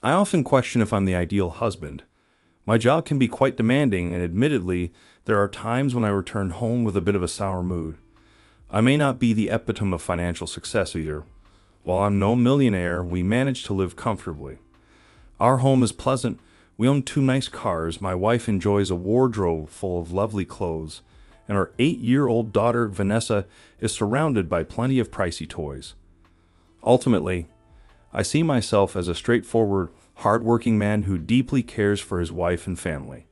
I often question if I'm the ideal husband. My job can be quite demanding, and admittedly, there are times when I return home with a bit of a sour mood. I may not be the epitome of financial success either. While I'm no millionaire, we manage to live comfortably. Our home is pleasant. We own two nice cars. My wife enjoys a wardrobe full of lovely clothes, and our 8-year-old daughter, Vanessa, is surrounded by plenty of pricey toys. Ultimately, I see myself as a straightforward, hard-working man who deeply cares for his wife and family.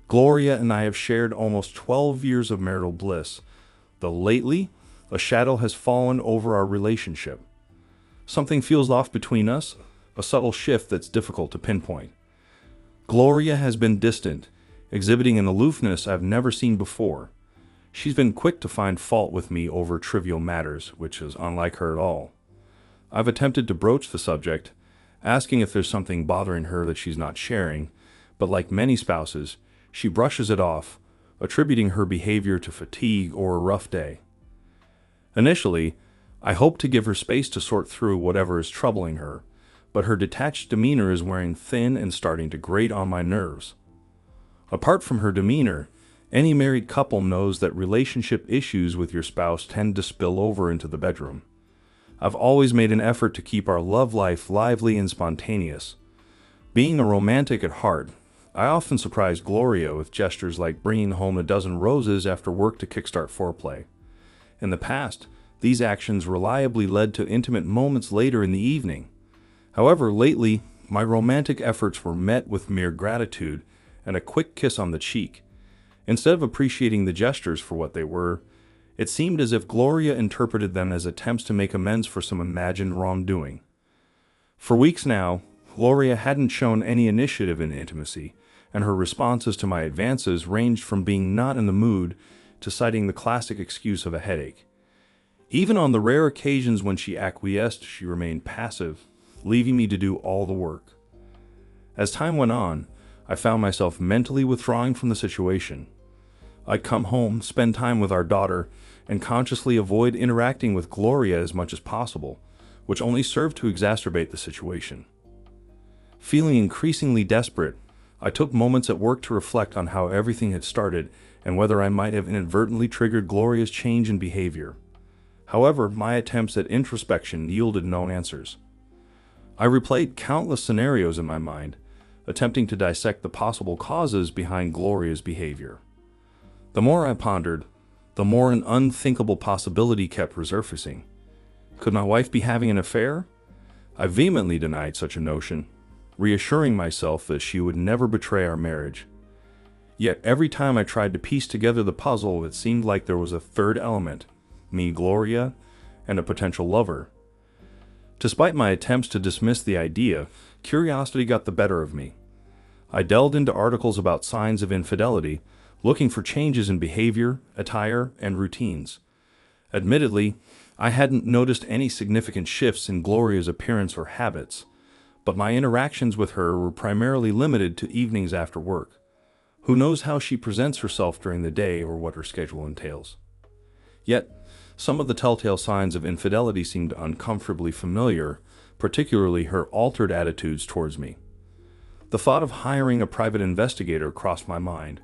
Gloria and I have shared almost 12 years of marital bliss, though lately, a shadow has fallen over our relationship. Something feels off between us, a subtle shift that's difficult to pinpoint. Gloria has been distant, exhibiting an aloofness I've never seen before. She's been quick to find fault with me over trivial matters, which is unlike her at all. I've attempted to broach the subject, asking if there's something bothering her that she's not sharing, but like many spouses, she brushes it off, attributing her behavior to fatigue or a rough day. Initially, I hoped to give her space to sort through whatever is troubling her, but her detached demeanor is wearing thin and starting to grate on my nerves. Apart from her demeanor, any married couple knows that relationship issues with your spouse tend to spill over into the bedroom. I've always made an effort to keep our love life lively and spontaneous. Being a romantic at heart, I often surprise Gloria with gestures like bringing home a dozen roses after work to kickstart foreplay. In the past, these actions reliably led to intimate moments later in the evening. However, lately, my romantic efforts were met with mere gratitude and a quick kiss on the cheek. Instead of appreciating the gestures for what they were, it seemed as if Gloria interpreted them as attempts to make amends for some imagined wrongdoing. For weeks now, Gloria hadn't shown any initiative in intimacy, and her responses to my advances ranged from being not in the mood to citing the classic excuse of a headache. Even on the rare occasions when she acquiesced, she remained passive, leaving me to do all the work. As time went on, I found myself mentally withdrawing from the situation. I'd come home, spend time with our daughter, and consciously avoid interacting with Gloria as much as possible, which only served to exacerbate the situation. Feeling increasingly desperate, I took moments at work to reflect on how everything had started and whether I might have inadvertently triggered Gloria's change in behavior. However, my attempts at introspection yielded no answers. I replayed countless scenarios in my mind, attempting to dissect the possible causes behind Gloria's behavior. The more I pondered, the more an unthinkable possibility kept resurfacing. Could my wife be having an affair? I vehemently denied such a notion, reassuring myself that she would never betray our marriage. Yet every time I tried to piece together the puzzle, it seemed like there was a third element, me, Gloria, and a potential lover. Despite my attempts to dismiss the idea, curiosity got the better of me. I delved into articles about signs of infidelity, looking for changes in behavior, attire, and routines. Admittedly, I hadn't noticed any significant shifts in Gloria's appearance or habits, but my interactions with her were primarily limited to evenings after work. Who knows how she presents herself during the day or what her schedule entails? Yet, some of the telltale signs of infidelity seemed uncomfortably familiar, particularly her altered attitudes towards me. The thought of hiring a private investigator crossed my mind,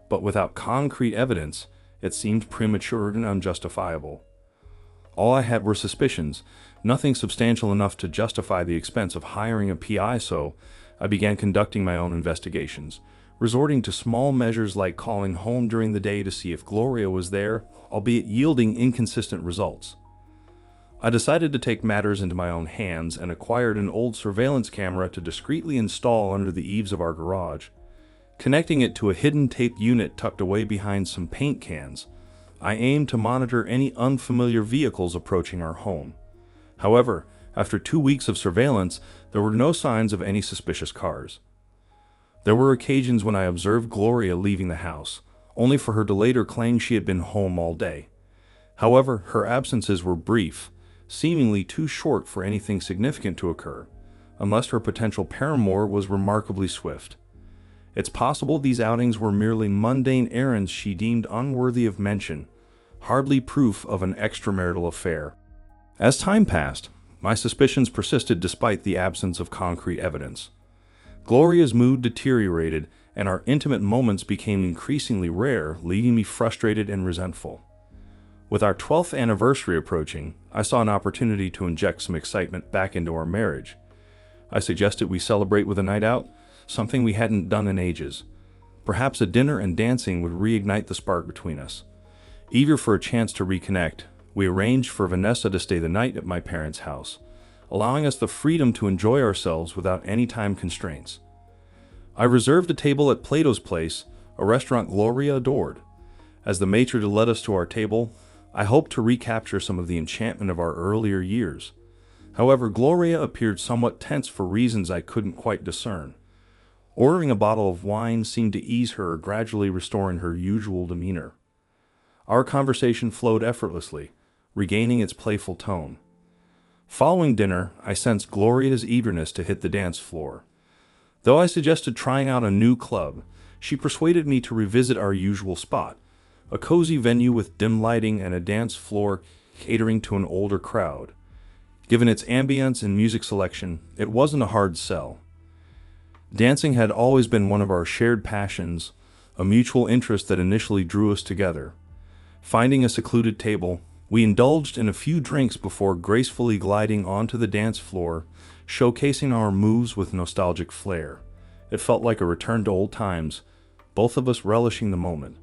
but without concrete evidence, it seemed premature and unjustifiable. All I had were suspicions, nothing substantial enough to justify the expense of hiring a PI, so I began conducting my own investigations, resorting to small measures like calling home during the day to see if Gloria was there, albeit yielding inconsistent results. I decided to take matters into my own hands and acquired an old surveillance camera to discreetly install under the eaves of our garage. Connecting it to a hidden tape unit tucked away behind some paint cans, I aimed to monitor any unfamiliar vehicles approaching our home. However, after 2 weeks of surveillance, there were no signs of any suspicious cars. There were occasions when I observed Gloria leaving the house, only for her to later claim she had been home all day. However, her absences were brief, seemingly too short for anything significant to occur, unless her potential paramour was remarkably swift. It's possible these outings were merely mundane errands she deemed unworthy of mention, hardly proof of an extramarital affair. As time passed, My suspicions persisted despite the absence of concrete evidence. Gloria's mood deteriorated, and our intimate moments became increasingly rare, leaving me frustrated and resentful. With our 12th anniversary approaching, I saw an opportunity to inject some excitement back into our marriage. I suggested we celebrate with a night out, something we hadn't done in ages. Perhaps a dinner and dancing would reignite the spark between us. Eager for a chance to reconnect, we arranged for Vanessa to stay the night at my parents' house, allowing us the freedom to enjoy ourselves without any time constraints. I reserved a table at Plato's Place, a restaurant Gloria adored. As the maitre led us to our table, I hoped to recapture some of the enchantment of our earlier years. However, Gloria appeared somewhat tense for reasons I couldn't quite discern. Ordering a bottle of wine seemed to ease her, gradually restoring her usual demeanor. Our conversation flowed effortlessly, regaining its playful tone. Following dinner, I sensed Gloria's eagerness to hit the dance floor. Though I suggested trying out a new club, she persuaded me to revisit our usual spot, a cozy venue with dim lighting and a dance floor catering to an older crowd. Given its ambience and music selection, it wasn't a hard sell. Dancing had always been one of our shared passions, a mutual interest that initially drew us together. Finding a secluded table, we indulged in a few drinks before gracefully gliding onto the dance floor, showcasing our moves with nostalgic flair. It felt like a return to old times, both of us relishing the moment.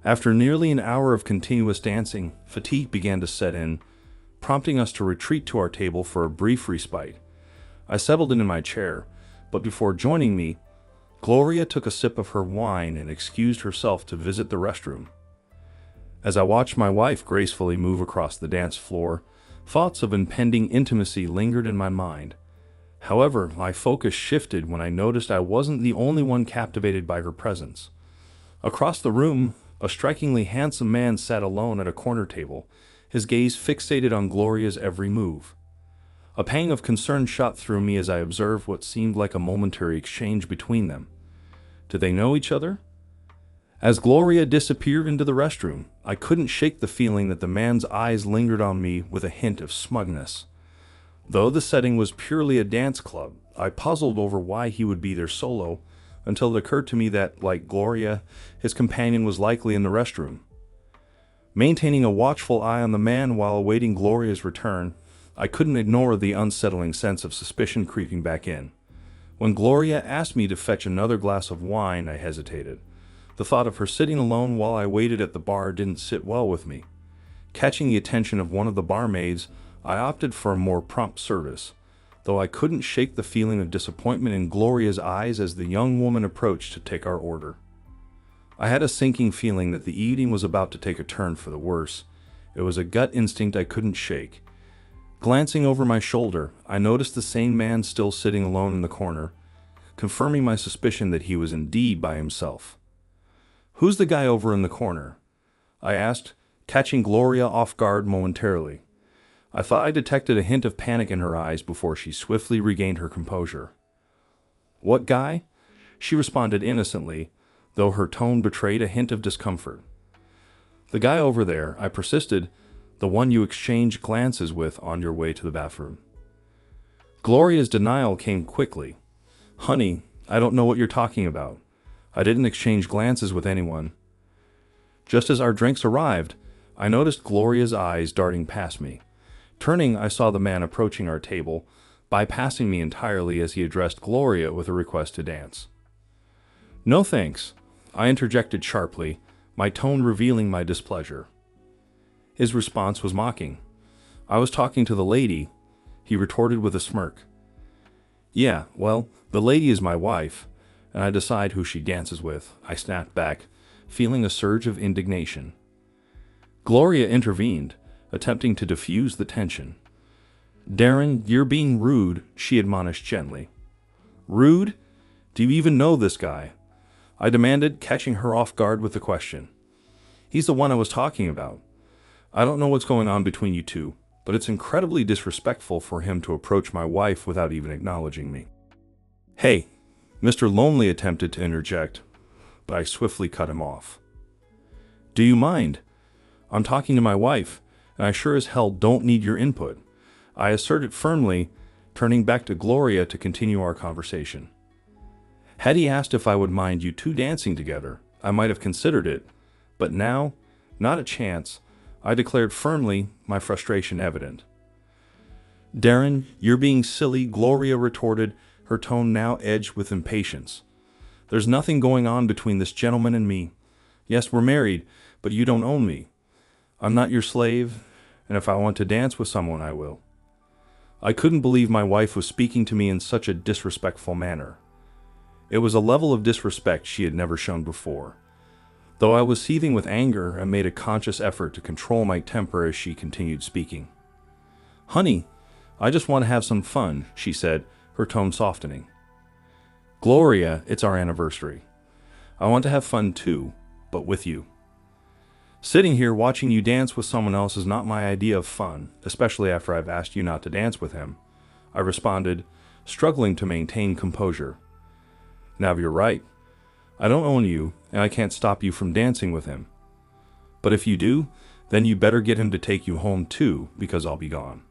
After nearly an hour of continuous dancing, fatigue began to set in, prompting us to retreat to our table for a brief respite. I settled in my chair, but before joining me, Gloria took a sip of her wine and excused herself to visit the restroom. As I watched my wife gracefully move across the dance floor, thoughts of impending intimacy lingered in my mind. However, my focus shifted when I noticed I wasn't the only one captivated by her presence. Across the room, a strikingly handsome man sat alone at a corner table, his gaze fixated on Gloria's every move. A pang of concern shot through me as I observed what seemed like a momentary exchange between them. Did they know each other? As Gloria disappeared into the restroom, I couldn't shake the feeling that the man's eyes lingered on me with a hint of smugness. Though the setting was purely a dance club, I puzzled over why he would be there solo, until it occurred to me that, like Gloria, his companion was likely in the restroom. Maintaining a watchful eye on the man while awaiting Gloria's return, I couldn't ignore the unsettling sense of suspicion creeping back in. When Gloria asked me to fetch another glass of wine, I hesitated. The thought of her sitting alone while I waited at the bar didn't sit well with me. Catching the attention of one of the barmaids, I opted for a more prompt service, though I couldn't shake the feeling of disappointment in Gloria's eyes as the young woman approached to take our order. I had a sinking feeling that the evening was about to take a turn for the worse. It was a gut instinct I couldn't shake. Glancing over my shoulder, I noticed the same man still sitting alone in the corner, confirming my suspicion that he was indeed by himself. "Who's the guy over in the corner?" I asked, catching Gloria off guard momentarily. I thought I detected a hint of panic in her eyes before she swiftly regained her composure. "What guy?" she responded innocently, though her tone betrayed a hint of discomfort. "The guy over there," I persisted, "the one you exchanged glances with on your way to the bathroom." Gloria's denial came quickly. "Honey, I don't know what you're talking about. I didn't exchange glances with anyone." Just as our drinks arrived, I noticed Gloria's eyes darting past me. Turning, I saw the man approaching our table, bypassing me entirely as he addressed Gloria with a request to dance. "No thanks," I interjected sharply, my tone revealing my displeasure. His response was mocking. "I was talking to the lady," he retorted with a smirk. "Yeah, well, the lady is my wife, and I decide who she dances with," I snapped back, feeling a surge of indignation. Gloria intervened, attempting to diffuse the tension. "Darren, you're being rude," she admonished gently. "Rude? Do you even know this guy?" I demanded, catching her off guard with the question. "He's the one I was talking about. I don't know what's going on between you two, but it's incredibly disrespectful for him to approach my wife without even acknowledging me." "Hey," Mr. Lonely attempted to interject, but I swiftly cut him off. "Do you mind? I'm talking to my wife, and I sure as hell don't need your input. I asserted firmly, turning back to Gloria to continue our conversation. Had he asked if I would mind you two dancing together, I might have considered it, but now, not a chance, I declared firmly, my frustration evident. Darren, you're being silly, Gloria retorted, her tone now edged with impatience. There's nothing going on between this gentleman and me. Yes, we're married, but you don't own me. I'm not your slave, and if I want to dance with someone, I will. I couldn't believe my wife was speaking to me in such a disrespectful manner. It was a level of disrespect she had never shown before. Though I was seething with anger, I made a conscious effort to control my temper as she continued speaking. Honey, I just want to have some fun, she said, her tone softening. Gloria, it's our anniversary. I want to have fun too, but with you. Sitting here watching you dance with someone else is not my idea of fun, especially after I've asked you not to dance with him, I responded, struggling to maintain composure. Now you're right. I don't own you, and I can't stop you from dancing with him. But if you do, then you better get him to take you home too, because I'll be gone.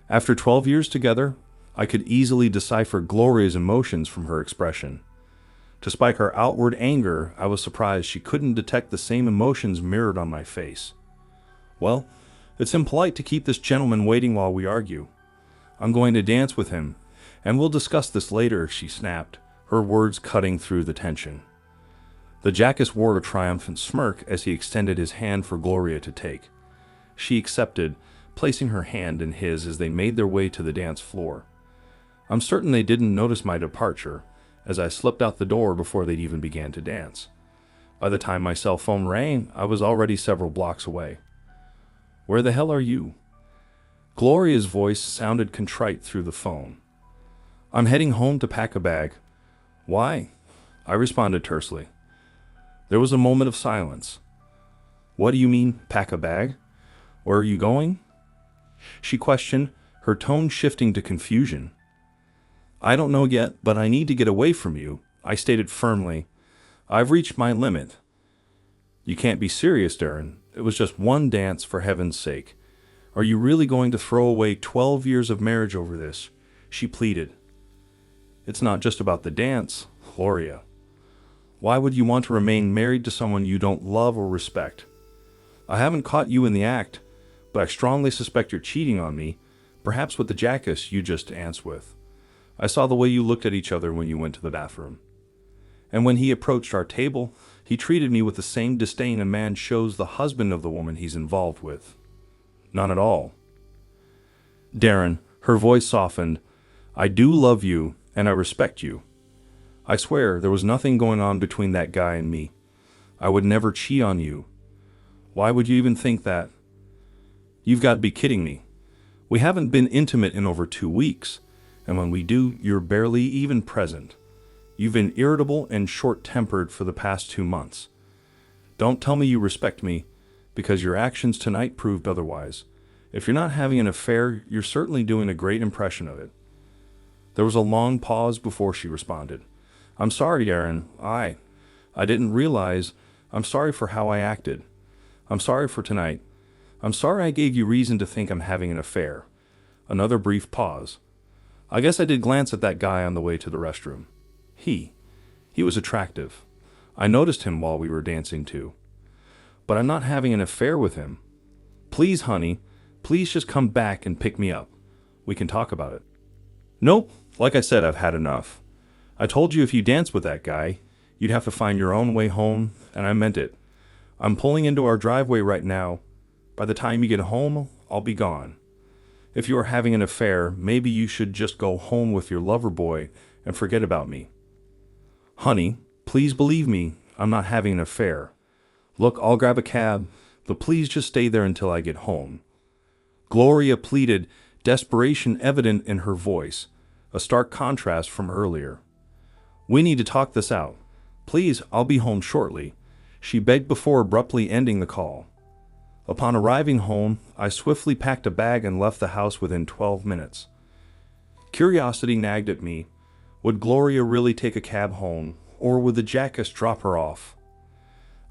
After 12 years together, I could easily decipher Gloria's emotions from her expression. Despite her outward anger, I was surprised she couldn't detect the same emotions mirrored on my face. Well, it's impolite to keep this gentleman waiting while we argue. I'm going to dance with him, and we'll discuss this later, she snapped, her words cutting through the tension. The jackass wore a triumphant smirk as he extended his hand for Gloria to take. She accepted, placing her hand in his as they made their way to the dance floor. I'm certain they didn't notice my departure, as I slipped out the door before they'd even began to dance. By the time my cell phone rang, I was already several blocks away. Where the hell are you? Gloria's voice sounded contrite through the phone. I'm heading home to pack a bag. Why? I responded tersely. There was a moment of silence. What do you mean, pack a bag? Where are you going? She questioned, her tone shifting to confusion. I don't know yet, but I need to get away from you, I stated firmly. I've reached my limit. You can't be serious, Darren. It was just one dance, for heaven's sake. Are you really going to throw away 12 years of marriage over this? She pleaded. It's not just about the dance, Gloria. Why would you want to remain married to someone you don't love or respect? I haven't caught you in the act, but I strongly suspect you're cheating on me, perhaps with the jackass you just danced with. I saw the way you looked at each other when you went to the bathroom. And when he approached our table, he treated me with the same disdain a man shows the husband of the woman he's involved with. None at all. Darren, her voice softened, I do love you, and I respect you. I swear there was nothing going on between that guy and me. I would never cheat on you. Why would you even think that? You've got to be kidding me. We haven't been intimate in over 2 weeks, and when we do, you're barely even present. You've been irritable and short-tempered for the past 2 months. Don't tell me you respect me, because your actions tonight proved otherwise. If you're not having an affair, you're certainly doing a great impression of it. There was a long pause before she responded. I'm sorry, Darren. I didn't realize. I'm sorry for how I acted. I'm sorry for tonight. I'm sorry I gave you reason to think I'm having an affair. Another brief pause. I guess I did glance at that guy on the way to the restroom. He was attractive. I noticed him while we were dancing too. But I'm not having an affair with him. Please, honey, please just come back and pick me up. We can talk about it. Nope, like I said, I've had enough. I told you if you danced with that guy, you'd have to find your own way home, and I meant it. I'm pulling into our driveway right now. By the time you get home, I'll be gone. If you are having an affair, maybe you should just go home with your lover boy and forget about me. Honey, please believe me, I'm not having an affair. Look, I'll grab a cab, but please just stay there until I get home. Gloria pleaded, desperation evident in her voice, a stark contrast from earlier. We need to talk this out. Please, I'll be home shortly, she begged before abruptly ending the call. Upon arriving home, I swiftly packed a bag and left the house within 12 minutes. Curiosity nagged at me. Would Gloria really take a cab home, or would the jackass drop her off?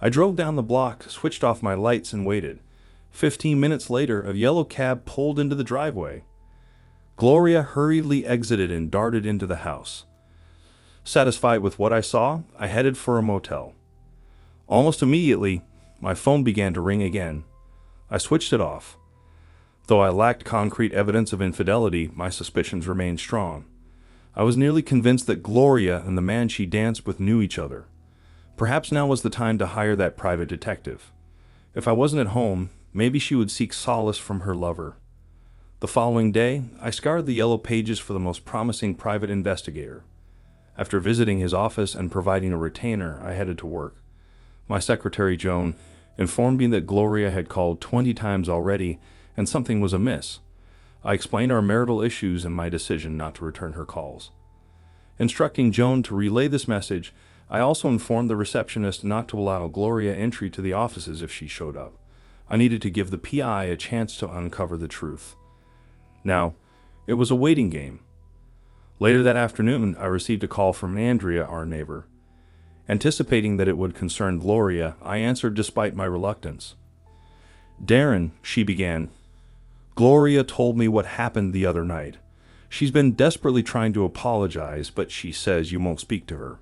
I drove down the block, switched off my lights, and waited, 15 minutes later, a yellow cab pulled into the driveway. Gloria hurriedly exited and darted into the house. Satisfied with what I saw, I headed for a motel. Almost immediately, my phone began to ring again. I switched it off. Though I lacked concrete evidence of infidelity, my suspicions remained strong. I was nearly convinced that Gloria and the man she danced with knew each other. Perhaps now was the time to hire that private detective. If I wasn't at home, maybe she would seek solace from her lover. The following day, I scoured the yellow pages for the most promising private investigator. After visiting his office and providing a retainer, I headed to work. My secretary, Joan, informed me that Gloria had called 20 times already and something was amiss. I explained our marital issues and my decision not to return her calls. Instructing Joan to relay this message, I also informed the receptionist not to allow Gloria entry to the offices if she showed up. I needed to give the PI a chance to uncover the truth. Now, it was a waiting game. Later that afternoon, I received a call from Andrea, our neighbor. Anticipating that it would concern Gloria, I answered despite my reluctance. "Darren," she began, "Gloria told me what happened the other night. She's been desperately trying to apologize, but she says you won't speak to her."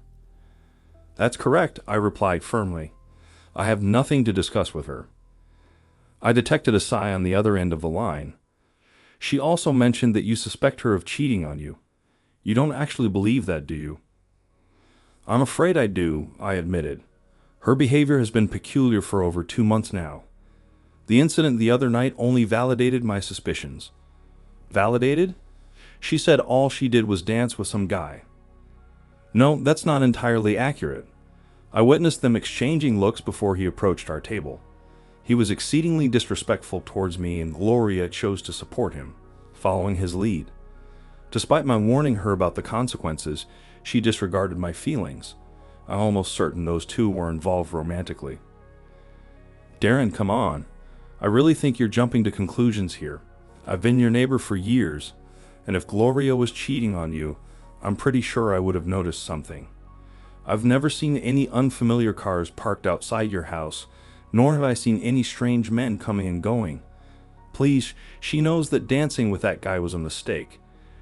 "That's correct," I replied firmly. "I have nothing to discuss with her." I detected a sigh on the other end of the line. "She also mentioned that you suspect her of cheating on you. You don't actually believe that, do you?" "I'm afraid I do," I admitted. "Her behavior has been peculiar for over 2 months now. The incident the other night only validated my suspicions." "Validated?" "She said all she did was dance with some guy." "No, that's not entirely accurate. I witnessed them exchanging looks before he approached our table. He was exceedingly disrespectful towards me, and Gloria chose to support him, following his lead. Despite my warning her about the consequences, she disregarded my feelings. I'm almost certain those two were involved romantically." "Darren, come on. I really think you're jumping to conclusions here. I've been your neighbor for years, and if Gloria was cheating on you, I'm pretty sure I would have noticed something. I've never seen any unfamiliar cars parked outside your house, nor have I seen any strange men coming and going. Please, she knows that dancing with that guy was a mistake.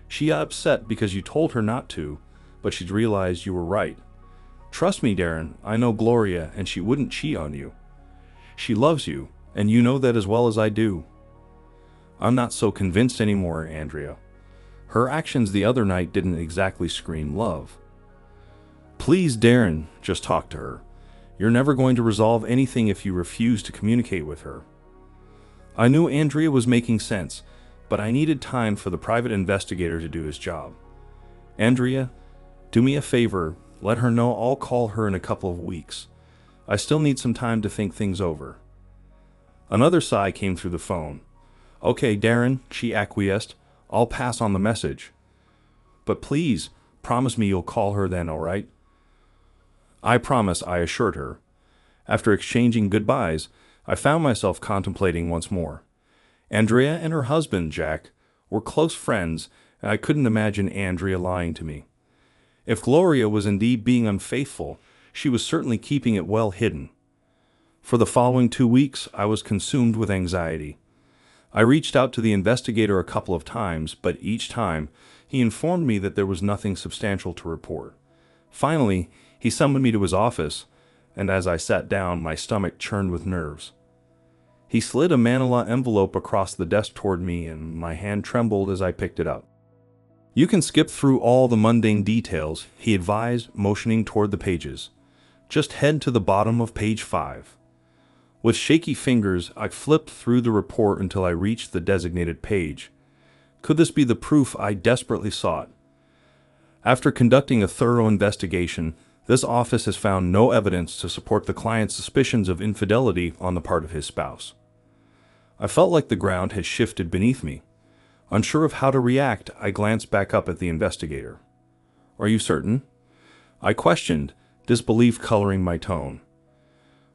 She got upset because you told her not to, but she's realized you were right. Trust me, Darren, I know Gloria, and she wouldn't cheat on you. She loves you, and you know that as well as I do." "I'm not so convinced anymore, Andrea. Her actions the other night didn't exactly scream love." "Please, Darren, just talk to her. You're never going to resolve anything if you refuse to communicate with her." I knew Andrea was making sense, but I needed time for the private investigator to do his job. "Andrea, do me a favor, let her know I'll call her in a couple of weeks. I still need some time to think things over." Another sigh came through the phone. "Okay, Darren," she acquiesced. "I'll pass on the message. But please, promise me you'll call her then, all right?" "I promise," I assured her. After exchanging goodbyes, I found myself contemplating once more. Andrea and her husband, Jack, were close friends, and I couldn't imagine Andrea lying to me. If Gloria was indeed being unfaithful, she was certainly keeping it well hidden. For the following 2 weeks, I was consumed with anxiety. I reached out to the investigator a couple of times, but each time, he informed me that there was nothing substantial to report. Finally, he summoned me to his office, and as I sat down, my stomach churned with nerves. He slid a manila envelope across the desk toward me, and my hand trembled as I picked it up. "You can skip through all the mundane details," he advised, motioning toward the pages. "Just head to the bottom of page 5. With shaky fingers, I flipped through the report until I reached the designated page. Could this be the proof I desperately sought? After conducting a thorough investigation, this office has found no evidence to support the client's suspicions of infidelity on the part of his spouse. I felt like the ground had shifted beneath me. Unsure of how to react, I glanced back up at the investigator. "Are you certain?" I questioned, disbelief coloring my tone.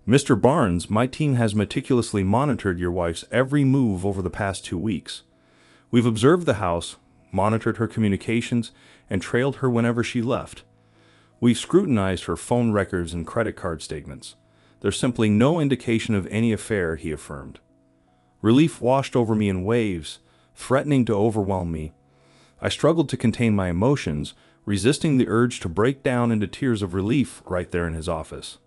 "Mr. Barnes, my team has meticulously monitored your wife's every move over the past 2 weeks. We've observed the house, monitored her communications, and trailed her whenever she left. We've scrutinized her phone records and credit card statements. There's simply no indication of any affair," he affirmed. Relief washed over me in waves, threatening to overwhelm me. I struggled to contain my emotions, resisting the urge to break down into tears of relief right there in his office.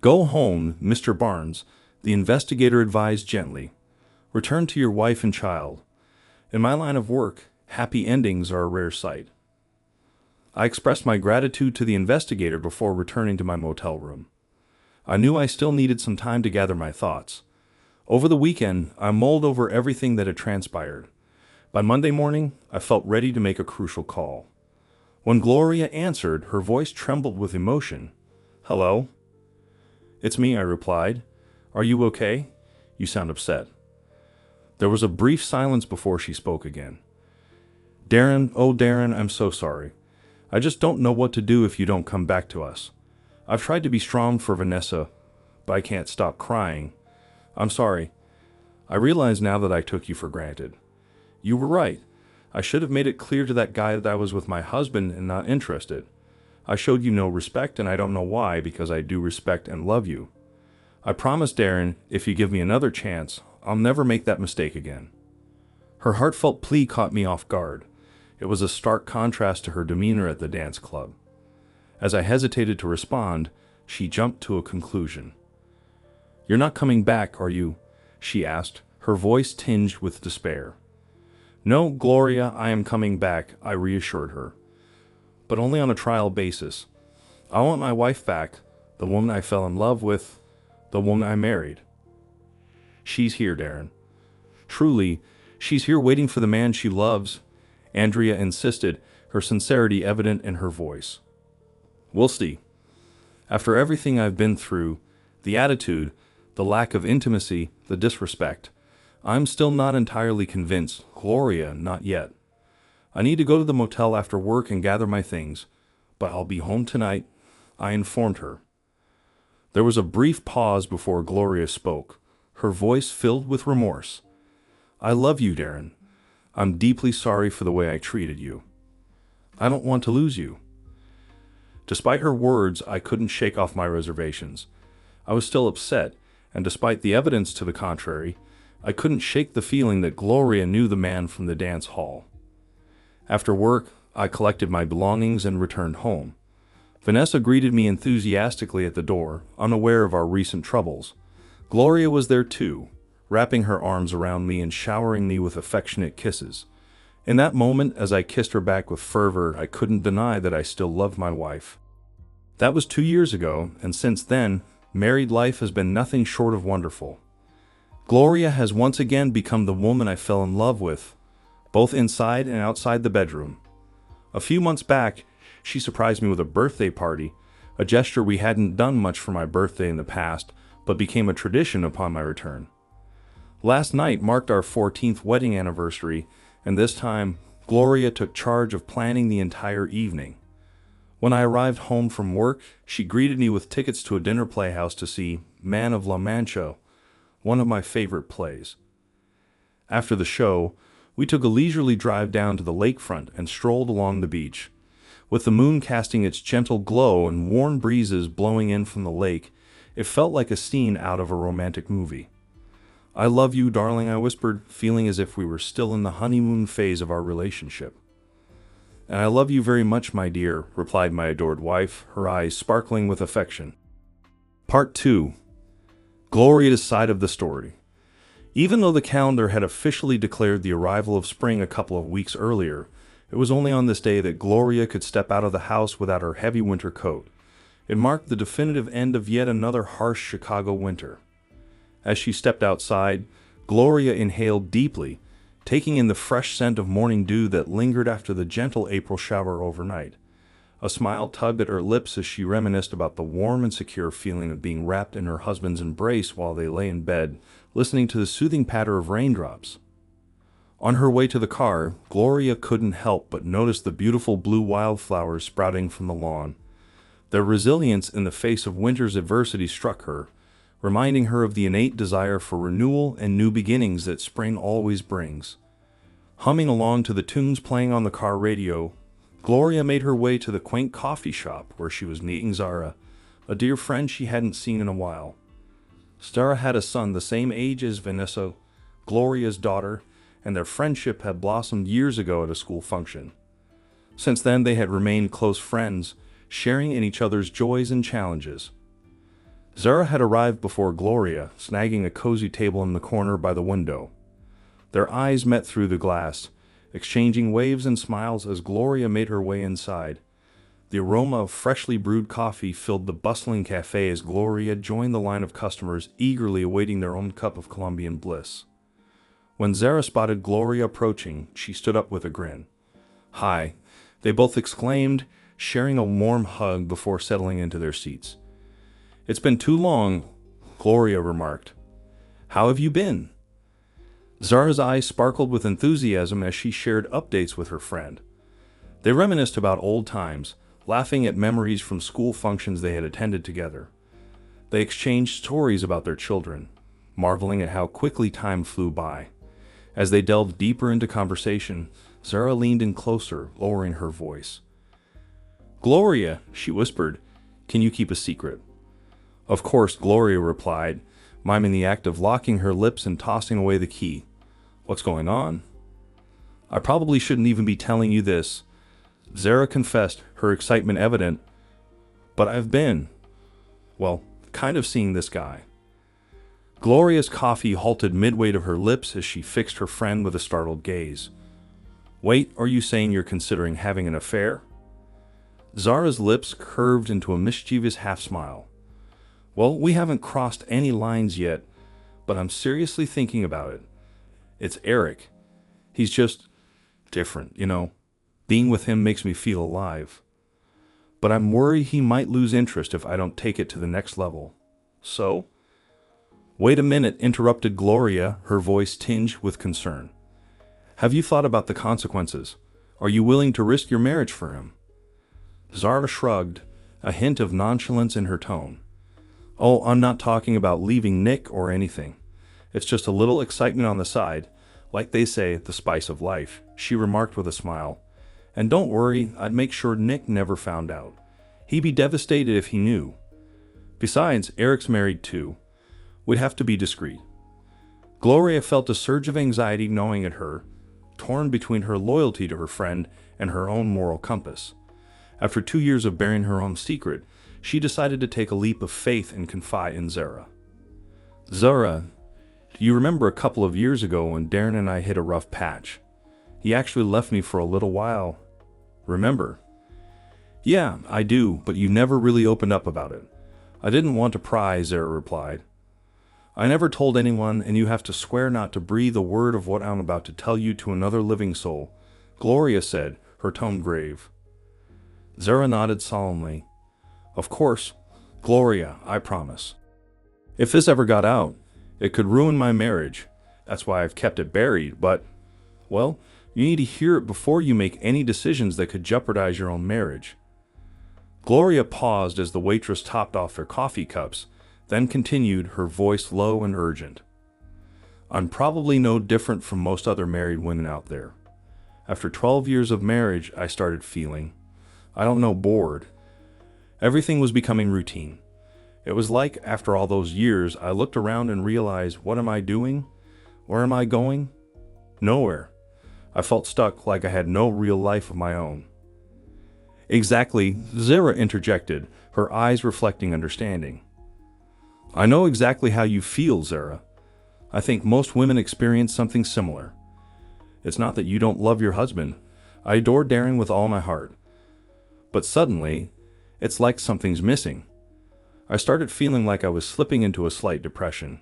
"Go home, Mr. Barnes," the investigator advised gently. "Return to your wife and child. In my line of work, happy endings are a rare sight." I expressed my gratitude to the investigator before returning to my motel room. I knew I still needed some time to gather my thoughts. Over the weekend, I mulled over everything that had transpired. By Monday morning, I felt ready to make a crucial call. When Gloria answered, her voice trembled with emotion. "Hello?" "It's me," I replied. "Are you okay? You sound upset." There was a brief silence before she spoke again. "Darren, oh Darren, I'm so sorry. I just don't know what to do if you don't come back to us. I've tried to be strong for Vanessa, but I can't stop crying. I'm sorry. I realize now that I took you for granted. You were right. I should have made it clear to that guy that I was with my husband and not interested. I showed you no respect, and I don't know why, because I do respect and love you. I promise, Darren, if you give me another chance, I'll never make that mistake again." Her heartfelt plea caught me off guard. It was a stark contrast to her demeanor at the dance club. As I hesitated to respond, she jumped to a conclusion. "You're not coming back, are you?" she asked, her voice tinged with despair. "No, Gloria, I am coming back," I reassured her. "But only on a trial basis. I want my wife back, the woman I fell in love with, the woman I married. She's here, Darren. Truly, she's here waiting for the man she loves," Andrea insisted, her sincerity evident in her voice. "We'll see. After everything I've been through, the attitude, the lack of intimacy, the disrespect, I'm still not entirely convinced, Gloria, not yet. I need to go to the motel after work and gather my things, but I'll be home tonight," I informed her. There was a brief pause before Gloria spoke, her voice filled with remorse. "I love you, Darren. I'm deeply sorry for the way I treated you. I don't want to lose you." Despite her words, I couldn't shake off my reservations. I was still upset, and despite the evidence to the contrary, I couldn't shake the feeling that Gloria knew the man from the dance hall. After work, I collected my belongings and returned home. Vanessa greeted me enthusiastically at the door, unaware of our recent troubles. Gloria was there too, wrapping her arms around me and showering me with affectionate kisses. In that moment, as I kissed her back with fervor, I couldn't deny that I still loved my wife. That was 2 years ago, and since then, married life has been nothing short of wonderful. Gloria has once again become the woman I fell in love with, both inside and outside the bedroom. A few months back, she surprised me with a birthday party, a gesture we hadn't done much for my birthday in the past, but became a tradition upon my return. Last night marked our 14th wedding anniversary, and this time, Gloria took charge of planning the entire evening. When I arrived home from work, she greeted me with tickets to a dinner playhouse to see Man of La Mancha, one of my favorite plays. After the show, we took a leisurely drive down to the lakefront and strolled along the beach. With the moon casting its gentle glow and warm breezes blowing in from the lake, it felt like a scene out of a romantic movie. "I love you, darling," I whispered, feeling as if we were still in the honeymoon phase of our relationship. "And I love you very much, my dear," replied my adored wife, her eyes sparkling with affection. Part 2. Gloria's side of the story. Even though the calendar had officially declared the arrival of spring a couple of weeks earlier, it was only on this day that Gloria could step out of the house without her heavy winter coat. It marked the definitive end of yet another harsh Chicago winter. As she stepped outside, Gloria inhaled deeply, taking in the fresh scent of morning dew that lingered after the gentle April shower overnight. A smile tugged at her lips as she reminisced about the warm and secure feeling of being wrapped in her husband's embrace while they lay in bed, listening to the soothing patter of raindrops. On her way to the car, Gloria couldn't help but notice the beautiful blue wildflowers sprouting from the lawn. Their resilience in the face of winter's adversity struck her, reminding her of the innate desire for renewal and new beginnings that spring always brings. Humming along to the tunes playing on the car radio, Gloria made her way to the quaint coffee shop where she was meeting Zara, a dear friend she hadn't seen in a while. Zara had a son the same age as Vanessa, Gloria's daughter, and their friendship had blossomed years ago at a school function. Since then, they had remained close friends, sharing in each other's joys and challenges. Zara had arrived before Gloria, snagging a cozy table in the corner by the window. Their eyes met through the glass, exchanging waves and smiles as Gloria made her way inside. The aroma of freshly brewed coffee filled the bustling cafe as Gloria joined the line of customers eagerly awaiting their own cup of Colombian bliss. When Zara spotted Gloria approaching, she stood up with a grin. "Hi," they both exclaimed, sharing a warm hug before settling into their seats. "It's been too long," Gloria remarked. "How have you been?" Zara's eyes sparkled with enthusiasm as she shared updates with her friend. They reminisced about old times, laughing at memories from school functions they had attended together. They exchanged stories about their children, marveling at how quickly time flew by. As they delved deeper into conversation, Zara leaned in closer, lowering her voice. "Gloria," she whispered, "can you keep a secret?" "Of course," Gloria replied, miming the act of locking her lips and tossing away the key. "What's going on?" "I probably shouldn't even be telling you this," Zara confessed, her excitement evident, "but I've been, well, kind of seeing this guy." Gloria's coffee halted midway to her lips as she fixed her friend with a startled gaze. "Wait, are you saying you're considering having an affair?" Zara's lips curved into a mischievous half-smile. "Well, we haven't crossed any lines yet, but I'm seriously thinking about it. It's Eric. He's just different, you know. Being with him makes me feel alive. But I'm worried he might lose interest if I don't take it to the next level. So?" "Wait a minute," interrupted Gloria, her voice tinged with concern. "Have you thought about the consequences? Are you willing to risk your marriage for him?" Zara shrugged, a hint of nonchalance in her tone. "Oh, I'm not talking about leaving Nick or anything. It's just a little excitement on the side, like they say, the spice of life," she remarked with a smile. "And don't worry, I'd make sure Nick never found out. He'd be devastated if he knew. Besides, Eric's married too. We'd have to be discreet." Gloria felt a surge of anxiety gnawing at her, torn between her loyalty to her friend and her own moral compass. After 2 years of bearing her own secret, she decided to take a leap of faith and confide in Zara. "Zara, do you remember a couple of years ago when Darren and I hit a rough patch? He actually left me for a little while. Remember?" "Yeah, I do, but you never really opened up about it." "I didn't want to pry," Zara replied. "I never told anyone, and you have to swear not to breathe a word of what I'm about to tell you to another living soul," Gloria said, her tone grave. Zara nodded solemnly. "Of course, Gloria, I promise. If this ever got out, it could ruin my marriage. That's why I've kept it buried, but, well, you need to hear it before you make any decisions that could jeopardize your own marriage." Gloria paused as the waitress topped off their coffee cups, then continued, her voice low and urgent. "I'm probably no different from most other married women out there. After 12 years of marriage, I started feeling, I don't know, bored. Everything was becoming routine. It was like, after all those years, I looked around and realized, what am I doing? Where am I going? Nowhere. I felt stuck, like I had no real life of my own." "Exactly," Zara interjected, her eyes reflecting understanding. "I know exactly how you feel, Zara. I think most women experience something similar. It's not that you don't love your husband. I adore Darren with all my heart. But suddenly, it's like something's missing. I started feeling like I was slipping into a slight depression.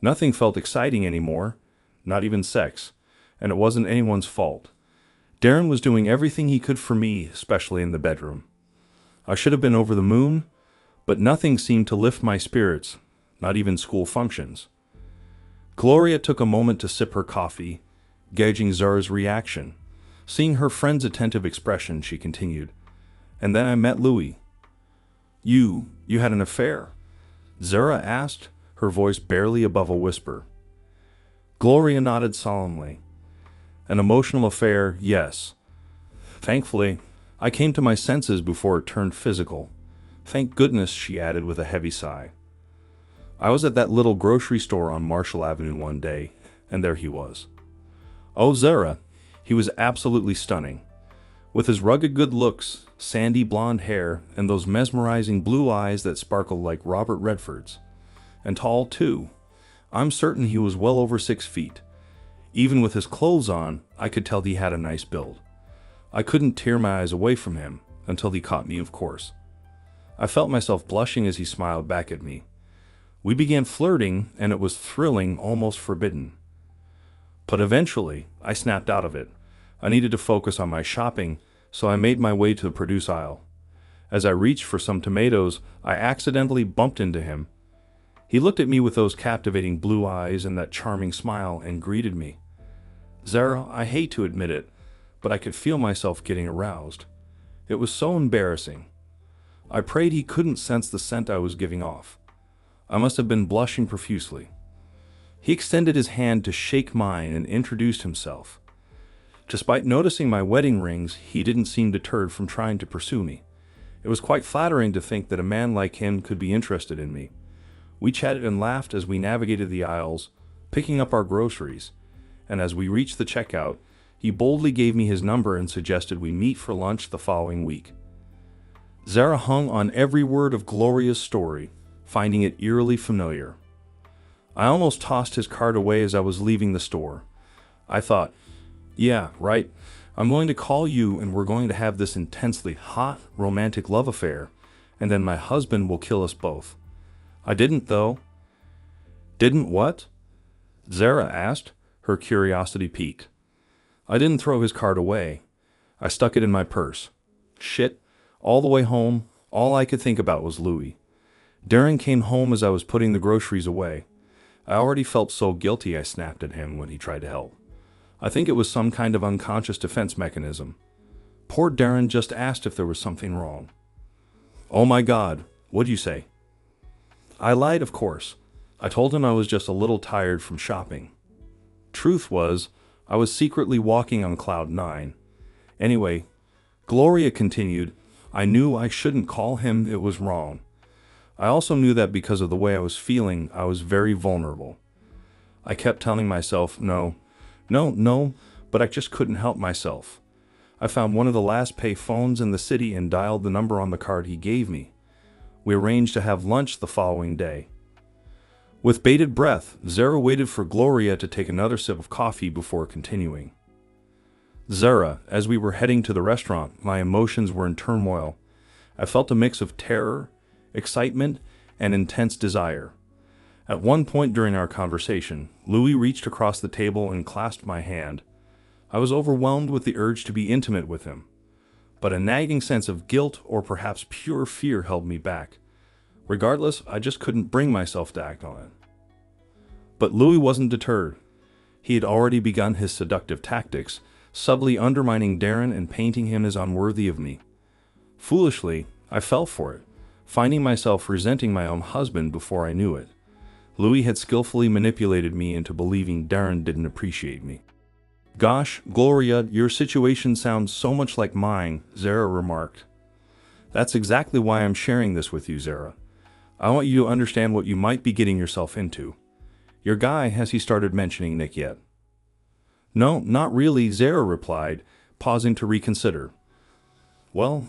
Nothing felt exciting anymore, not even sex, and it wasn't anyone's fault. Darren was doing everything he could for me, especially in the bedroom. I should have been over the moon, but nothing seemed to lift my spirits, not even school functions." Gloria took a moment to sip her coffee, gauging Zara's reaction. Seeing her friend's attentive expression, she continued, "And then I met Louie." You had an affair?" Zara asked, her voice barely above a whisper. Gloria nodded solemnly. "An emotional affair, yes. Thankfully, I came to my senses before it turned physical. Thank goodness," she added with a heavy sigh. I was at that little grocery store on Marshall Avenue one day, and there he was. Oh, Zara, he was absolutely stunning. With his rugged good looks, sandy blonde hair, and those mesmerizing blue eyes that sparkled like Robert Redford's. And tall, too. I'm certain he was well over 6 feet. Even with his clothes on, I could tell he had a nice build. I couldn't tear my eyes away from him, until he caught me, of course. I felt myself blushing as he smiled back at me. We began flirting, and it was thrilling, almost forbidden. But eventually, I snapped out of it. I needed to focus on my shopping, so I made my way to the produce aisle. As I reached for some tomatoes, I accidentally bumped into him. He looked at me with those captivating blue eyes and that charming smile and greeted me. Zara, I hate to admit it, but I could feel myself getting aroused. It was so embarrassing. I prayed he couldn't sense the scent I was giving off. I must have been blushing profusely. He extended his hand to shake mine and introduced himself. Despite noticing my wedding rings, he didn't seem deterred from trying to pursue me. It was quite flattering to think that a man like him could be interested in me. We chatted and laughed as we navigated the aisles, picking up our groceries, and as we reached the checkout, he boldly gave me his number and suggested we meet for lunch the following week. Zara hung on every word of Gloria's story, finding it eerily familiar. I almost tossed his card away as I was leaving the store. I thought, yeah, right, I'm going to call you and we're going to have this intensely hot, romantic love affair, and then my husband will kill us both. I didn't, though. Didn't what? Zara asked, her curiosity piqued. I didn't throw his card away. I stuck it in my purse. Shit, all the way home, all I could think about was Louie. Darren came home as I was putting the groceries away. I already felt so guilty I snapped at him when he tried to help. I think it was some kind of unconscious defense mechanism. Poor Darren just asked if there was something wrong. Oh my God, what'd you say? I lied, of course. I told him I was just a little tired from shopping. Truth was, I was secretly walking on cloud 9. Anyway, Gloria continued, I knew I shouldn't call him, it was wrong. I also knew that because of the way I was feeling, I was very vulnerable. I kept telling myself, no, but I just couldn't help myself. I found one of the last pay phones in the city and dialed the number on the card he gave me. We arranged to have lunch the following day. With bated breath, Zara waited for Gloria to take another sip of coffee before continuing. Zara, as we were heading to the restaurant, my emotions were in turmoil. I felt a mix of terror, excitement, and intense desire. At one point during our conversation, Louie reached across the table and clasped my hand. I was overwhelmed with the urge to be intimate with him, but a nagging sense of guilt or perhaps pure fear held me back. Regardless, I just couldn't bring myself to act on it. But Louie wasn't deterred. He had already begun his seductive tactics, subtly undermining Darren and painting him as unworthy of me. Foolishly, I fell for it, finding myself resenting my own husband before I knew it. Louie had skillfully manipulated me into believing Darren didn't appreciate me. Gosh, Gloria, your situation sounds so much like mine, Zara remarked. That's exactly why I'm sharing this with you, Zara. I want you to understand what you might be getting yourself into. Your guy, has he started mentioning Nick yet? No, not really, Zara replied, pausing to reconsider. Well,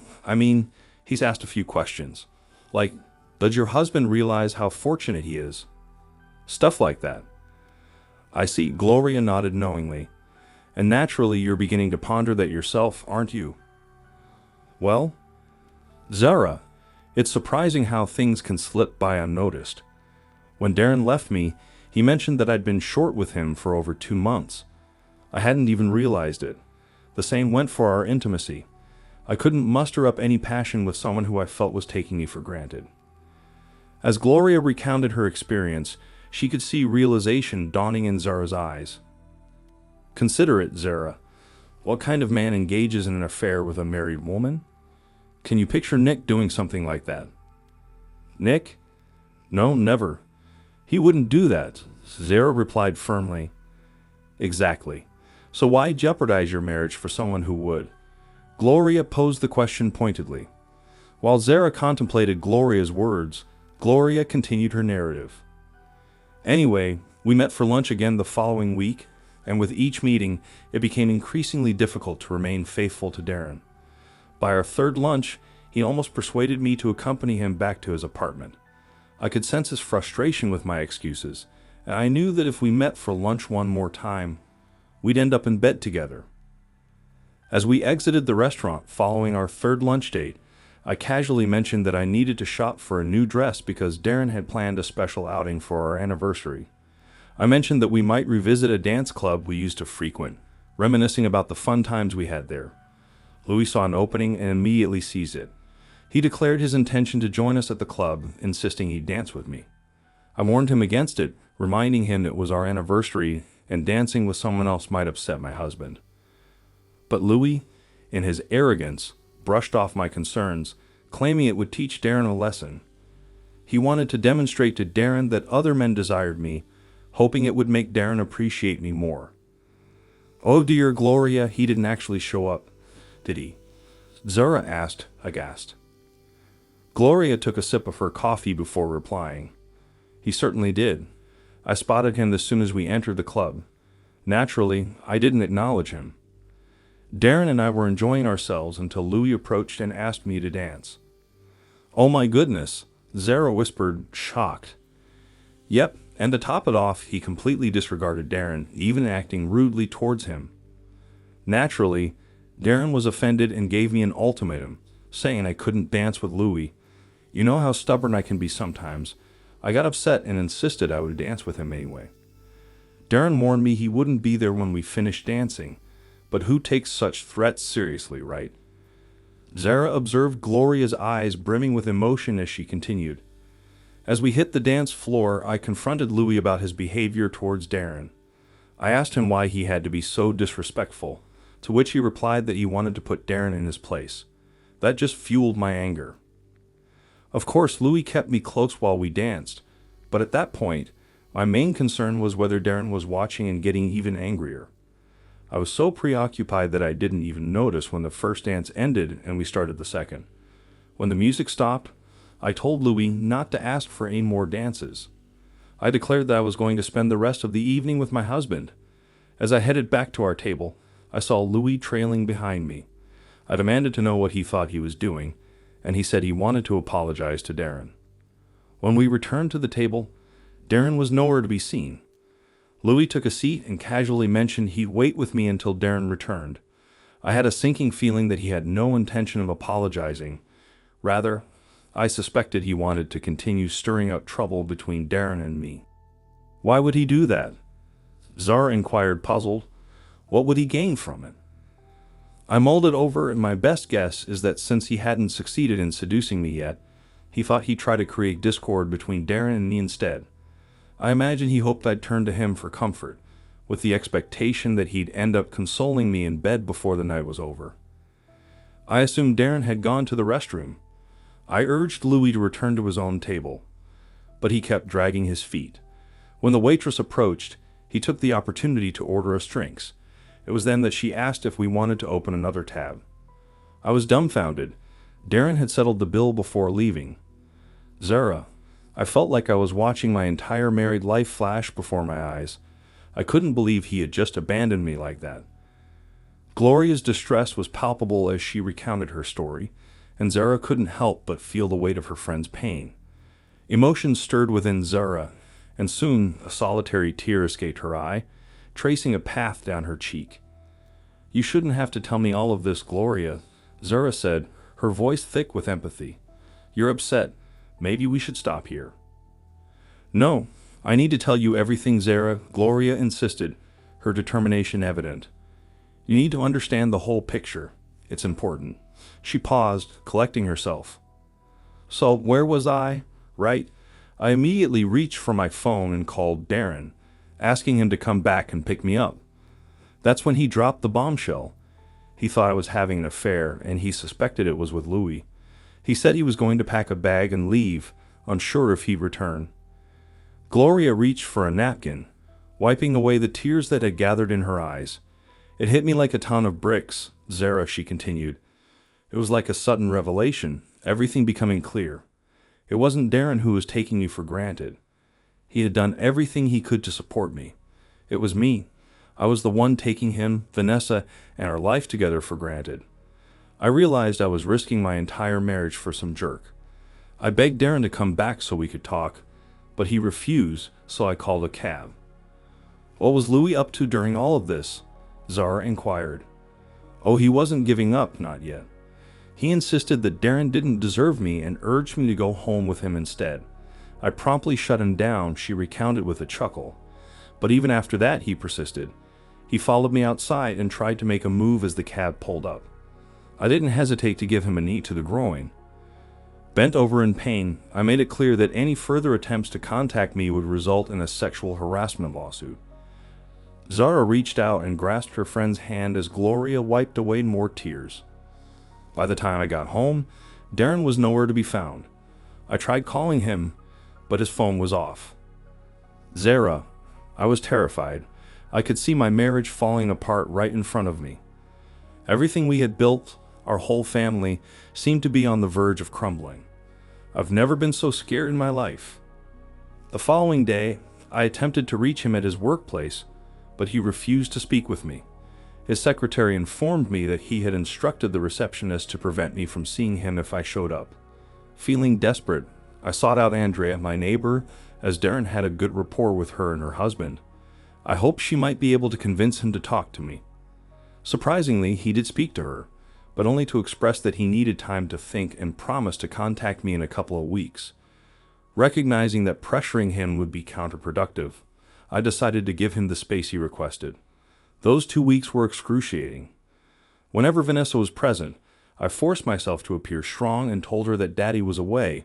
he's asked a few questions. Like, does your husband realize how fortunate he is? Stuff like that. I see, Gloria nodded knowingly. And naturally you're beginning to ponder that yourself, aren't you? Well, Zara, it's surprising how things can slip by unnoticed. When Darren left me, he mentioned that I'd been short with him for over 2 months. I hadn't even realized it. The same went for our intimacy. I couldn't muster up any passion with someone who I felt was taking me for granted. As Gloria recounted her experience, she could see realization dawning in Zara's eyes. Consider it, Zara. What kind of man engages in an affair with a married woman? Can you picture Nick doing something like that? Nick? No, never. He wouldn't do that, Zara replied firmly. Exactly. So why jeopardize your marriage for someone who would? Gloria posed the question pointedly. While Zara contemplated Gloria's words, Gloria continued her narrative. Anyway, we met for lunch again the following week, and with each meeting, it became increasingly difficult to remain faithful to Darren. By our third lunch, he almost persuaded me to accompany him back to his apartment. I could sense his frustration with my excuses, and I knew that if we met for lunch one more time, we'd end up in bed together. As we exited the restaurant following our third lunch date, I casually mentioned that I needed to shop for a new dress because Darren had planned a special outing for our anniversary. I mentioned that we might revisit a dance club we used to frequent, reminiscing about the fun times we had there. Louie saw an opening and immediately seized it. He declared his intention to join us at the club, insisting he'd dance with me. I warned him against it, reminding him it was our anniversary and dancing with someone else might upset my husband. But Louie, in his arrogance, brushed off my concerns, claiming it would teach Darren a lesson. He wanted to demonstrate to Darren that other men desired me, hoping it would make Darren appreciate me more. Oh dear Gloria, he didn't actually show up, did he? Zara asked, aghast. Gloria took a sip of her coffee before replying. He certainly did. I spotted him as soon as we entered the club. Naturally, I didn't acknowledge him. Darren and I were enjoying ourselves until Louie approached and asked me to dance. Oh my goodness, Zara whispered, shocked. Yep, and to top it off, he completely disregarded Darren, even acting rudely towards him. Naturally, Darren was offended and gave me an ultimatum, saying I couldn't dance with Louie. You know how stubborn I can be sometimes. I got upset and insisted I would dance with him anyway. Darren warned me he wouldn't be there when we finished dancing, but who takes such threats seriously, right? Zara observed Gloria's eyes brimming with emotion as she continued. As we hit the dance floor, I confronted Louie about his behavior towards Darren. I asked him why he had to be so disrespectful, to which he replied that he wanted to put Darren in his place. That just fueled my anger. Of course, Louie kept me close while we danced, but at that point, my main concern was whether Darren was watching and getting even angrier. I was so preoccupied that I didn't even notice when the first dance ended and we started the second. When the music stopped, I told Louie not to ask for any more dances. I declared that I was going to spend the rest of the evening with my husband. As I headed back to our table, I saw Louie trailing behind me. I demanded to know what he thought he was doing, and he said he wanted to apologize to Darren. When we returned to the table, Darren was nowhere to be seen. Louie took a seat and casually mentioned he'd wait with me until Darren returned. I had a sinking feeling that he had no intention of apologizing. Rather, I suspected he wanted to continue stirring up trouble between Darren and me. Why would he do that? Zara inquired, puzzled. What would he gain from it? I mulled it over, and my best guess is that since he hadn't succeeded in seducing me yet, he thought he'd try to create discord between Darren and me instead. I imagine he hoped I'd turn to him for comfort, with the expectation that he'd end up consoling me in bed before the night was over. I assumed Darren had gone to the restroom. I urged Louie to return to his own table, but he kept dragging his feet. When the waitress approached, he took the opportunity to order us drinks. It was then that she asked if we wanted to open another tab. I was dumbfounded. Darren had settled the bill before leaving. Zara, I felt like I was watching my entire married life flash before my eyes. I couldn't believe he had just abandoned me like that. Gloria's distress was palpable as she recounted her story, and Zara couldn't help but feel the weight of her friend's pain. Emotions stirred within Zara, and soon a solitary tear escaped her eye, tracing a path down her cheek. You shouldn't have to tell me all of this, Gloria, Zara said, her voice thick with empathy. You're upset. Maybe we should stop here. No, I need to tell you everything, Zara, Gloria insisted, her determination evident. You need to understand the whole picture. It's important. She paused, collecting herself. So, where was I? Right. I immediately reached for my phone and called Darren, asking him to come back and pick me up. That's when he dropped the bombshell. He thought I was having an affair, and he suspected it was with Louie. He said he was going to pack a bag and leave, unsure if he'd return. Gloria reached for a napkin, wiping away the tears that had gathered in her eyes. It hit me like a ton of bricks, Zara, she continued. It was like a sudden revelation, everything becoming clear. It wasn't Darren who was taking me for granted. He had done everything he could to support me. It was me. I was the one taking him, Vanessa, and our life together for granted. I realized I was risking my entire marriage for some jerk. I begged Darren to come back so we could talk, but he refused, so I called a cab. What was Louie up to during all of this? Zara inquired. Oh, he wasn't giving up, not yet. He insisted that Darren didn't deserve me and urged me to go home with him instead. I promptly shut him down, she recounted with a chuckle. But even after that, he persisted. He followed me outside and tried to make a move as the cab pulled up. I didn't hesitate to give him a knee to the groin. Bent over in pain, I made it clear that any further attempts to contact me would result in a sexual harassment lawsuit. Zara reached out and grasped her friend's hand as Gloria wiped away more tears. By the time I got home, Darren was nowhere to be found. I tried calling him, but his phone was off. Zara, I was terrified. I could see my marriage falling apart right in front of me. Everything we had built, our whole family, seemed to be on the verge of crumbling. I've never been so scared in my life. The following day, I attempted to reach him at his workplace, but he refused to speak with me. His secretary informed me that he had instructed the receptionist to prevent me from seeing him if I showed up. Feeling desperate, I sought out Andrea, my neighbor, as Darren had a good rapport with her and her husband. I hoped she might be able to convince him to talk to me. Surprisingly, he did speak to her, but only to express that he needed time to think and promised to contact me in a couple of weeks. Recognizing that pressuring him would be counterproductive, I decided to give him the space he requested. Those 2 weeks were excruciating. Whenever Vanessa was present, I forced myself to appear strong and told her that Daddy was away,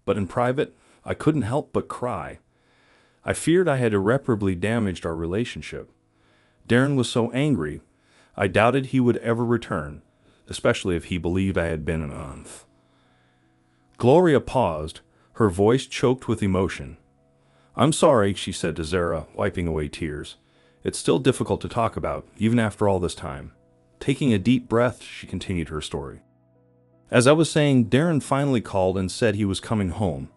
but in private, I couldn't help but cry. I feared I had irreparably damaged our relationship. Darren was so angry, I doubted he would ever return, especially if he believed I had been an month. Gloria paused, her voice choked with emotion. I'm sorry, she said to Zara, wiping away tears. It's still difficult to talk about, even after all this time. Taking a deep breath, she continued her story. As I was saying, Darren finally called and said he was coming home.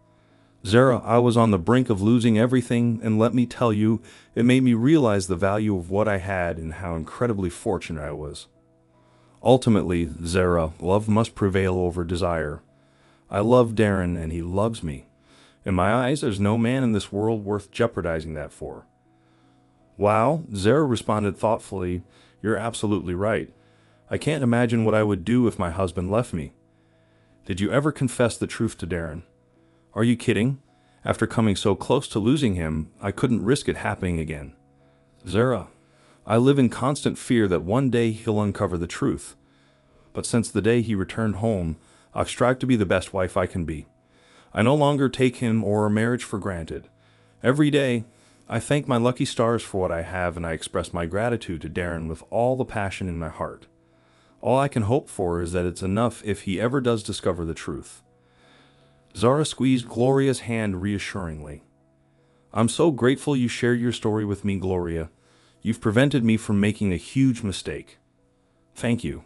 Zara, I was on the brink of losing everything, and let me tell you, it made me realize the value of what I had and how incredibly fortunate I was. Ultimately, Zara, love must prevail over desire. I love Darren, and he loves me. In my eyes, there's no man in this world worth jeopardizing that for. Wow, Zara responded thoughtfully, you're absolutely right. I can't imagine what I would do if my husband left me. Did you ever confess the truth to Darren? Are you kidding? After coming so close to losing him, I couldn't risk it happening again. Zara, I live in constant fear that one day he'll uncover the truth. But since the day he returned home, I've strived to be the best wife I can be. I no longer take him or our marriage for granted. Every day, I thank my lucky stars for what I have, and I express my gratitude to Darren with all the passion in my heart. All I can hope for is that it's enough if he ever does discover the truth. Zara squeezed Gloria's hand reassuringly. I'm so grateful you shared your story with me, Gloria. You've prevented me from making a huge mistake. Thank you.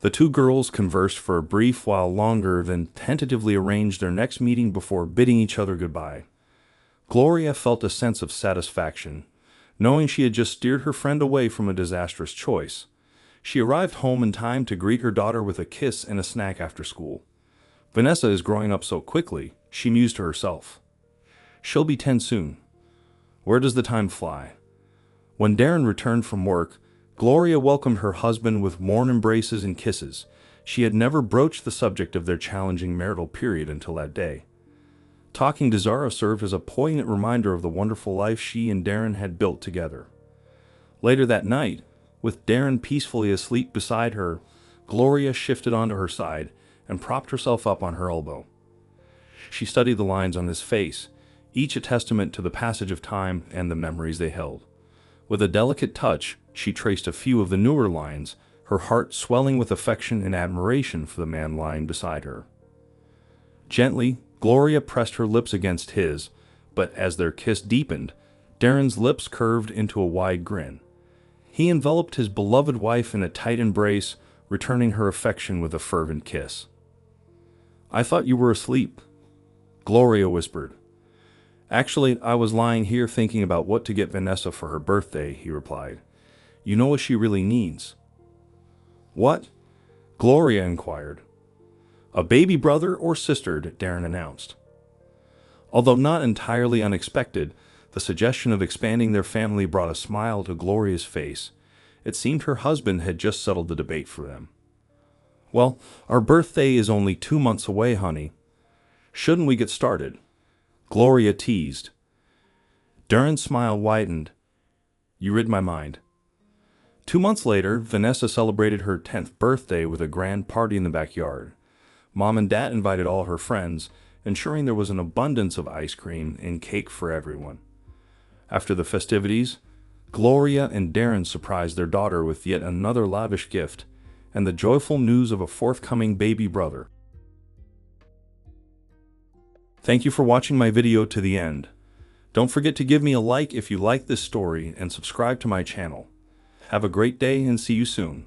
The two girls conversed for a brief while longer, then tentatively arranged their next meeting before bidding each other goodbye. Gloria felt a sense of satisfaction, knowing she had just steered her friend away from a disastrous choice. She arrived home in time to greet her daughter with a kiss and a snack after school. Vanessa is growing up so quickly, she mused to herself. She'll be 10 soon. Where does the time fly? When Darren returned from work, Gloria welcomed her husband with warm embraces and kisses. She had never broached the subject of their challenging marital period until that day. Talking to Zara served as a poignant reminder of the wonderful life she and Darren had built together. Later that night, with Darren peacefully asleep beside her, Gloria shifted onto her side and propped herself up on her elbow. She studied the lines on his face, each a testament to the passage of time and the memories they held. With a delicate touch, she traced a few of the newer lines, her heart swelling with affection and admiration for the man lying beside her. Gently, Gloria pressed her lips against his, but as their kiss deepened, Darren's lips curved into a wide grin. He enveloped his beloved wife in a tight embrace, returning her affection with a fervent kiss. I thought you were asleep, Gloria whispered. Actually, I was lying here thinking about what to get Vanessa for her birthday, he replied. You know what she really needs. What? Gloria inquired. A baby brother or sister, Darren announced. Although not entirely unexpected, the suggestion of expanding their family brought a smile to Gloria's face. It seemed her husband had just settled the debate for them. Well, our birthday is only 2 months away, honey. Shouldn't we get started? Gloria teased. Darren's smile widened. You read my mind. 2 months later, Vanessa celebrated her 10th birthday with a grand party in the backyard. Mom and Dad invited all her friends, ensuring there was an abundance of ice cream and cake for everyone. After the festivities, Gloria and Darren surprised their daughter with yet another lavish gift and the joyful news of a forthcoming baby brother. Thank you for watching my video to the end. Don't forget to give me a like if you like this story and subscribe to my channel. Have a great day and see you soon.